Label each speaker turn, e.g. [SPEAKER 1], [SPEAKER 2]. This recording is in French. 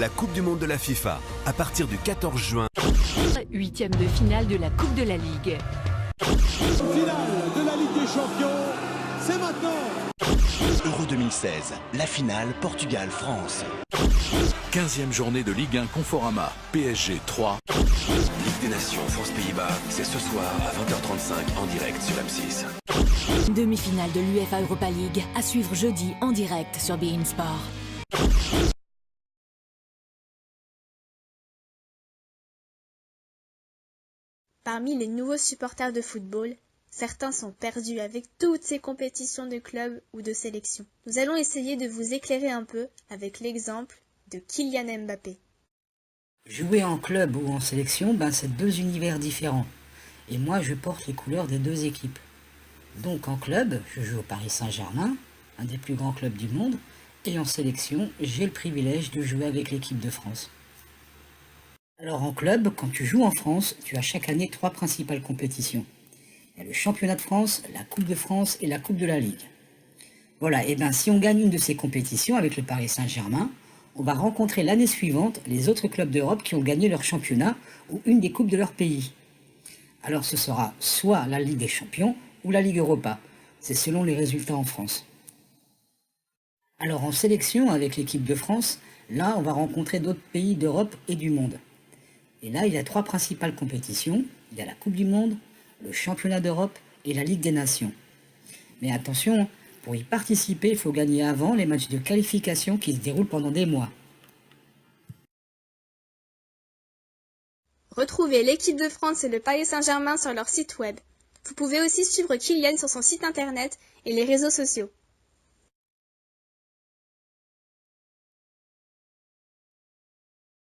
[SPEAKER 1] la Coupe du Monde de la FIFA, à partir du 14 juin.
[SPEAKER 2] 8e de finale de la Coupe de la Ligue.
[SPEAKER 3] Finale de la Ligue des Champions, c'est maintenant.
[SPEAKER 4] Euro 2016, la finale Portugal-France.
[SPEAKER 5] 15e journée de Ligue 1 Conforama, PSG 3.
[SPEAKER 6] Ligue des Nations France-Pays-Bas, c'est ce soir à 20h35 en direct sur M6.
[SPEAKER 2] Demi-finale de l'UEFA Europa League à suivre jeudi en direct sur beIN Sport.
[SPEAKER 7] Parmi les nouveaux supporters de football, certains sont perdus avec toutes ces compétitions de clubs ou de sélections. Nous allons essayer de vous éclairer un peu avec l'exemple de Kylian Mbappé.
[SPEAKER 8] Jouer en club ou en sélection, c'est deux univers différents. Et moi, je porte les couleurs des deux équipes. Donc en club, je joue au Paris Saint-Germain, un des plus grands clubs du monde, et en sélection, j'ai le privilège de jouer avec l'équipe de France. Alors en club, quand tu joues en France, tu as chaque année 3 principales compétitions. Il y a le championnat de France, la Coupe de France et la Coupe de la Ligue. Voilà, et si on gagne une de ces compétitions avec le Paris Saint-Germain, on va rencontrer l'année suivante les autres clubs d'Europe qui ont gagné leur championnat ou une des coupes de leur pays. Alors ce sera soit la Ligue des Champions ou la Ligue Europa. C'est selon les résultats en France. Alors en sélection avec l'équipe de France, là on va rencontrer d'autres pays d'Europe et du monde. Et là il y a 3 principales compétitions. Il y a la Coupe du Monde, le Championnat d'Europe et la Ligue des Nations. Mais attention, pour y participer, il faut gagner avant les matchs de qualification qui se déroulent pendant des mois.
[SPEAKER 7] Retrouvez l'équipe de France et le Paris Saint-Germain sur leur site web. Vous pouvez aussi suivre Kylian sur son site internet et les réseaux sociaux.